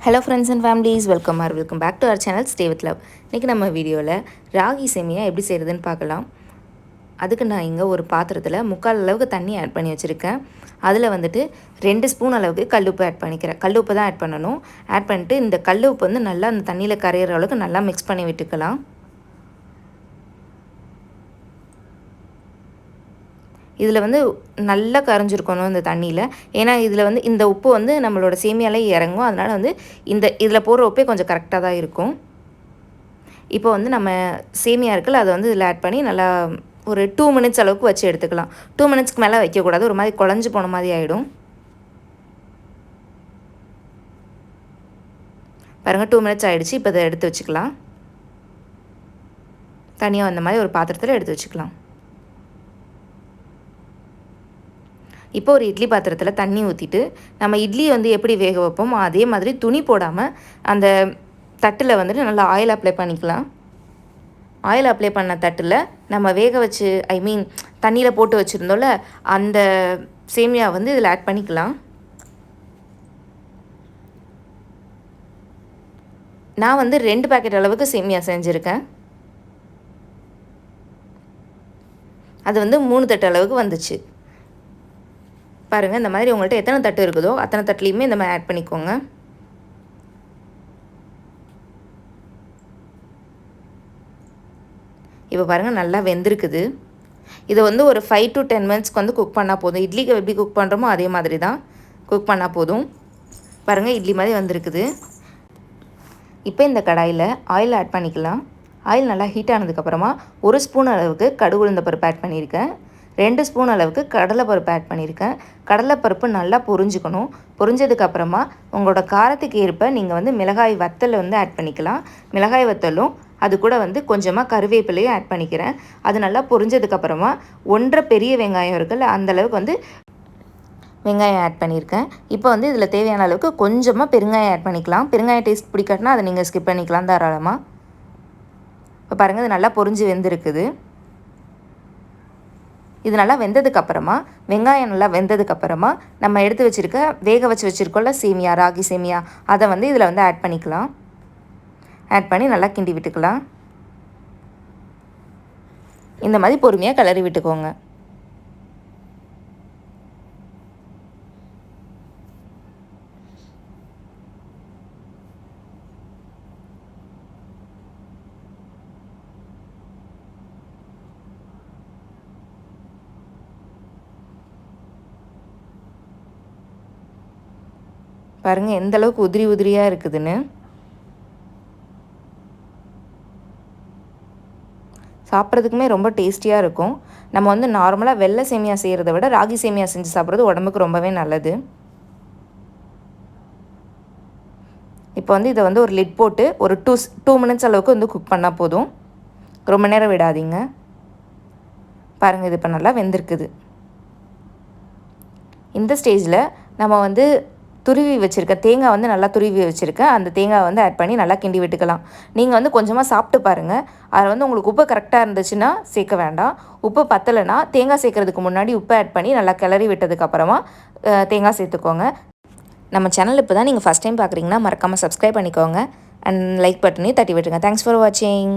Hello friends and families, welcome back to our channel Stay with Love. இன்றைக்கி நம்ம வீடியோவில் ராகி சேமியா எப்படி செய்கிறதுன்னு பார்க்கலாம். அதுக்கு நான் இங்கே ஒரு பாத்திரத்தில் 3/4 அளவுக்கு தண்ணி ஆட் பண்ணி வச்சுருக்கேன். அதில் வந்துட்டு 2 ஸ்பூன் அளவுக்கு கல்லுப்பு ஆட் பண்ணிக்கிறேன். கல்லுப்பு தான் ஆட் பண்ணணும். ஆட் பண்ணிட்டு இந்த கல்லுப்பு வந்து நல்லா அந்த தண்ணியில் கரையிற அளவுக்கு நல்லா மிக்ஸ் பண்ணி விட்டுக்கலாம். இதில் வந்து நல்லா கரைஞ்சிருக்கணும் இந்த தண்ணியில். ஏன்னா இதில் வந்து இந்த உப்பு வந்து நம்மளோட சேமியாலே இறங்கும். அதனால் வந்து இதில் போடுற உப்பே கொஞ்சம் கரெக்டாக தான் இருக்கும். இப்போ வந்து நம்ம சேமியா இருக்குல்ல, அதை வந்து இதில் ஆட் பண்ணி நல்லா ஒரு 2 மினிட்ஸ் அளவுக்கு வச்சு எடுத்துக்கலாம். 2 மினிட்ஸ்க்கு மேலே வைக்கக்கூடாது, ஒரு மாதிரி குழஞ்சி போன மாதிரி ஆகிடும். பாருங்கள், 2 மினிட்ஸ் ஆகிடுச்சு. இப்போ இதை எடுத்து வச்சுக்கலாம். தனியாக அந்த மாதிரி ஒரு பாத்திரத்தில் எடுத்து வச்சுக்கலாம். இப்போ ஒரு இட்லி பாத்திரத்தில் தண்ணி ஊற்றிட்டு நம்ம இட்லி வந்து எப்படி வேக வைப்போமோ அதே மாதிரி துணி போடாமல் அந்த தட்டில் வந்துட்டு நல்லா ஆயில் அப்ளை பண்ணிக்கலாம். ஆயில் அப்ளை பண்ண தட்டில் நம்ம வேக வச்சு தண்ணியில் போட்டு வச்சுருந்தோம்ல அந்த சேமியா வந்து இதில் ஆட் பண்ணிக்கலாம். நான் வந்து 2 பேக்கெட் அளவுக்கு சேமியா செஞ்சுருக்கேன். அது வந்து 3 தட்டு அளவுக்கு வந்துச்சு. பாருங்கள், இந்த மாதிரி உங்கள்கிட்ட எத்தனை தட்டு இருக்குதோ அத்தனை தட்டுலேயுமே இந்த மாதிரி ஆட் பண்ணிக்கோங்க. இப்போ பாருங்கள், நல்லா வெந்திருக்குது. இதை வந்து ஒரு 5 to 10 மினிட்ஸ்க்கு வந்து குக் பண்ணால் போதும். இட்லிக்கு எப்படி குக் பண்ணுறோமோ அதே மாதிரி தான் குக் பண்ணால் போதும். பாருங்கள், இட்லி மாதிரி வந்திருக்குது. இப்போ இந்த கடாயில் ஆயில் ஆட் பண்ணிக்கலாம். ஆயில் நல்லா ஹீட் ஆனதுக்கப்புறமா 1 ஸ்பூன் அளவுக்கு கடுகு உளுந்த பருப்பு ஆட் பண்ணியிருக்கேன். 2 ஸ்பூன் அளவுக்கு கடலைப்பருப்பு ஆட் பண்ணியிருக்கேன். கடலைப்பருப்பு நல்லா பொரிஞ்சுக்கணும். பொரிஞ்சதுக்கப்புறமா உங்களோட காரத்துக்கு ஏற்ப நீங்கள் வந்து மிளகாய் வத்தல் வந்து ஆட் பண்ணிக்கலாம். மிளகாய் வத்தலும் அது கூட வந்து கொஞ்சமாக கருவேப்பிலையும் ஆட் பண்ணிக்கிறேன். அது நல்லா பொரிஞ்சதுக்கப்புறமா 1.5 பெரிய வெங்காயம் இருக்குல்ல, அந்தளவுக்கு வந்து வெங்காயம் ஆட் பண்ணியிருக்கேன். இப்போ வந்து இதில் தேவையான அளவுக்கு கொஞ்சமாக பெருங்காயம் ஆட் பண்ணிக்கலாம். பெருங்காயம் டேஸ்ட் பிடிக்காட்டினா அதை நீங்கள் ஸ்கிப் பண்ணிக்கலாம் தாராளமாக. இப்போ பாருங்கள், இது நல்லா பொரிஞ்சு வெந்திருக்குது. இது நல்லா வெந்ததுக்கப்புறமா வெங்காயம் நல்லா வெந்ததுக்கப்புறமா நம்ம எடுத்து வச்சுருக்க வேக வச்சு வச்சுருக்கோம்ல சேமியா, ராகி சேமியா, அதை வந்து இதில் வந்து ஆட் பண்ணிக்கலாம். ஆட் பண்ணி நல்லா கிண்டி விட்டுக்கலாம். இந்த மாதிரி பொறுமையாக கிளறி விட்டுக்கோங்க. பாருங்கள் எந்த அளவுக்கு உதிரி உதிரியாக இருக்குதுன்னு. சாப்பிட்றதுக்குமே ரொம்ப டேஸ்டியாக இருக்கும். நம்ம வந்து நார்மலாக வெள்ளை சேமியா செய்கிறத விட ராகி சேமியா செஞ்சு சாப்பிட்றது உடம்புக்கு ரொம்பவே நல்லது. இப்போ வந்து இதை வந்து ஒரு லிட் போட்டு ஒரு 2 மினிட்ஸ் அளவுக்கு வந்து குக் பண்ணால் போதும். ரொம்ப நேரம் விடாதீங்க. பாருங்கள், இது இப்போ நல்லா வெந்திருக்குது. இந்த ஸ்டேஜில் நம்ம வந்து துருவி வச்சுருக்கேன் தேங்காய் வந்து நல்லா துருவி வச்சுருக்கேன். அந்த தேங்காய் வந்து ஆட் பண்ணி நல்லா கிண்டி விட்டுக்கலாம். நீங்கள் வந்து கொஞ்சமாக சாப்பிட்டு பாருங்கள். அதில் வந்து உங்களுக்கு உப்பு கரெக்டாக இருந்துச்சுன்னா சேர்க்க வேண்டாம். உப்பு பத்தலைன்னா தேங்காய் சேர்க்குறதுக்கு முன்னாடி உப்பு ஆட் பண்ணி நல்லா கிளறி விட்டதுக்கப்புறமா தேங்காய் சேர்த்துக்கோங்க. நம்ம சேனல் இப்போ தான் நீங்கள் ஃபஸ்ட் டைம் பார்க்குறீங்கன்னா மறக்காமல் சப்ஸ்கிரைப் பண்ணிக்கோங்க. அண்ட் லைக் பட்டனையும் தட்டி விட்டுருங்க. தேங்க்ஸ் ஃபார் வாட்சிங்.